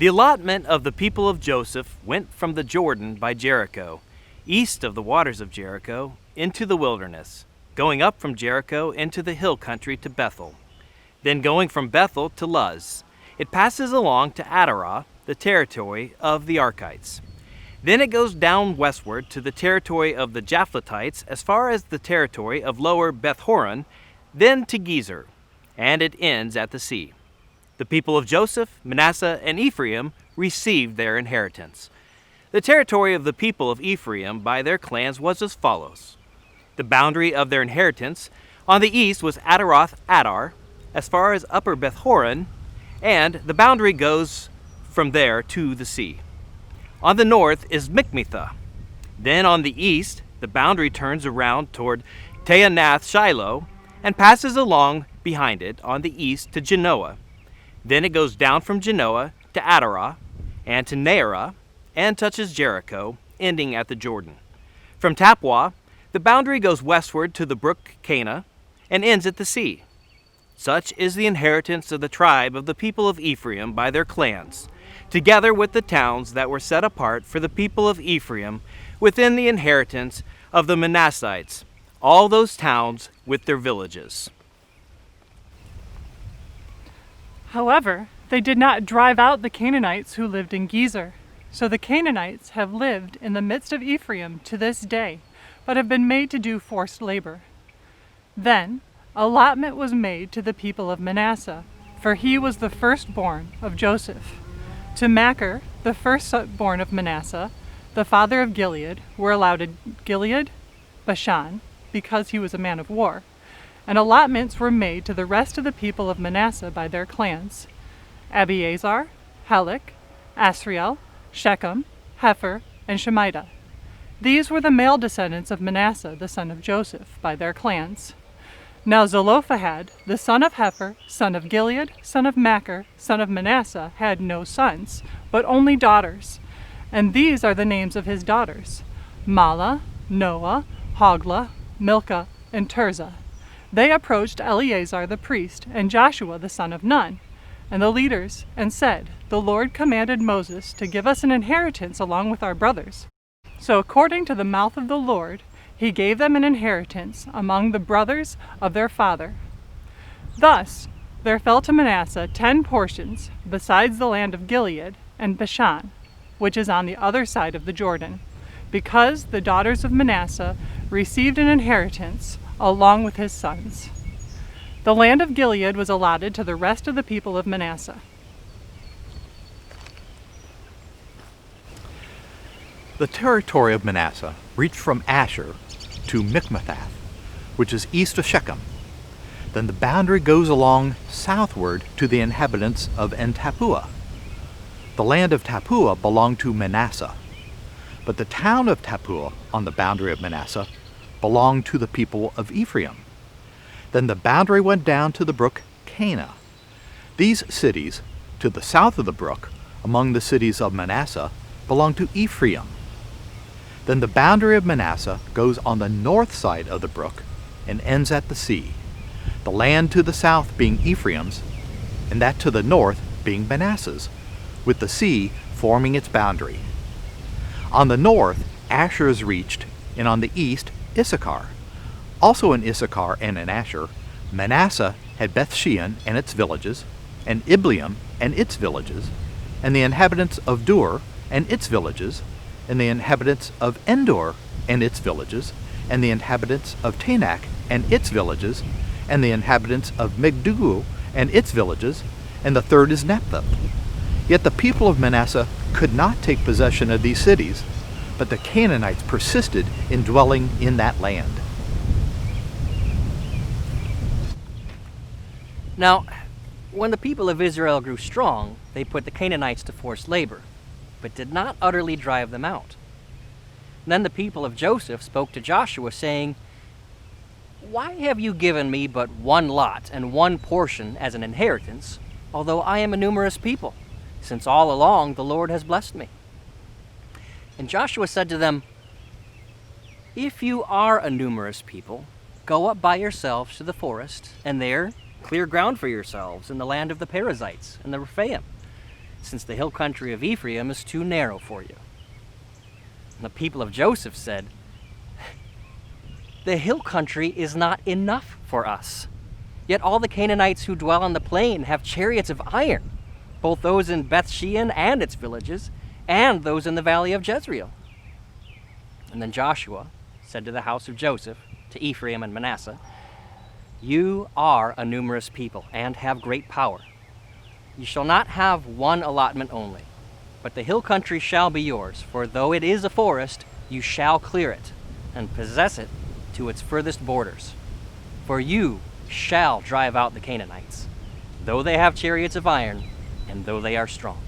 The allotment of the people of Joseph went from the Jordan by Jericho, east of the waters of Jericho, into the wilderness, going up from Jericho into the hill country to Bethel. Then going from Bethel to Luz, it passes along to Adarah, the territory of the Archites. Then it goes down westward to the territory of the Japhletites as far as the territory of lower Beth-horon, then to Gezer, and it ends at the sea. The people of Joseph, Manasseh, and Ephraim received their inheritance. The territory of the people of Ephraim by their clans was as follows. The boundary of their inheritance on the east was Adaroth Adar, as far as upper Beth-horon, and the boundary goes from there to the sea. On the north is Mikmethah. Then on the east, the boundary turns around toward Taanath Shiloh and passes along behind it on the east to Genoa. Then it goes down from Genoa to Adarah and to Naarah and touches Jericho, ending at the Jordan. From Tappuah, the boundary goes westward to the brook Cana and ends at the sea. Such is the inheritance of the tribe of the people of Ephraim by their clans, together with the towns that were set apart for the people of Ephraim within the inheritance of the Manassites, all those towns with their villages. However, they did not drive out the Canaanites who lived in Gezer. So the Canaanites have lived in the midst of Ephraim to this day, but have been made to do forced labor. Then allotment was made to the people of Manasseh, for he was the firstborn of Joseph. To Machir, the firstborn of Manasseh, the father of Gilead, were allotted Gilead, Bashan, because he was a man of war, and allotments were made to the rest of the people of Manasseh by their clans: Abiezer, Helek, Asriel, Shechem, Hepher, and Shemida. These were the male descendants of Manasseh, the son of Joseph, by their clans. Now Zelophehad, the son of Hepher, son of Gilead, son of Machir, son of Manasseh, had no sons, but only daughters. And these are the names of his daughters: Mahlah, Noah, Hoglah, Milcah, and Tirzah. They approached Eleazar the priest and Joshua the son of Nun, and the leaders, and said, "The Lord commanded Moses to give us an inheritance along with our brothers." So according to the mouth of the Lord, he gave them an inheritance among the brothers of their father. Thus there fell to Manasseh 10 portions, besides the land of Gilead and Bashan, which is on the other side of the Jordan, because the daughters of Manasseh received an inheritance along with his sons. The land of Gilead was allotted to the rest of the people of Manasseh. The territory of Manasseh reached from Asher to Mikmethath, which is east of Shechem. Then the boundary goes along southward to the inhabitants of En-Tappuah. The land of Tappuah belonged to Manasseh, but the town of Tappuah on the boundary of Manasseh belonged to the people of Ephraim. Then the boundary went down to the brook Cana. These cities, to the south of the brook, among the cities of Manasseh, belonged to Ephraim. Then the boundary of Manasseh goes on the north side of the brook and ends at the sea, the land to the south being Ephraim's, and that to the north being Manasseh's, with the sea forming its boundary. On the north, Asher is reached, and on the east, Issachar. Also in Issachar and in Asher, Manasseh had Beth-shean and its villages, and Ibleam and its villages, and the inhabitants of Dur and its villages, and the inhabitants of Endor and its villages, and the inhabitants of Tanakh and its villages, and the inhabitants of Megiddo and its villages, and the third is Naphtha. Yet the people of Manasseh could not take possession of these cities, but the Canaanites persisted in dwelling in that land. Now, when the people of Israel grew strong, they put the Canaanites to forced labor, but did not utterly drive them out. Then the people of Joseph spoke to Joshua, saying, "Why have you given me but one lot and one portion as an inheritance, although I am a numerous people, since all along the Lord has blessed me?" And Joshua said to them, "If you are a numerous people, go up by yourselves to the forest, and there clear ground for yourselves in the land of the Perizzites and the Rephaim. since the hill country of Ephraim is too narrow for you." And the people of Joseph said, "The hill country is not enough for us. Yet all the Canaanites who dwell on the plain have chariots of iron, both those in Beth-shean and its villages, and those in the valley of Jezreel." And then Joshua said to the house of Joseph, to Ephraim and Manasseh, "You are a numerous people and have great power. You shall not have one allotment only, but the hill country shall be yours, for though it is a forest, you shall clear it and possess it to its furthest borders. For you shall drive out the Canaanites, though they have chariots of iron and though they are strong."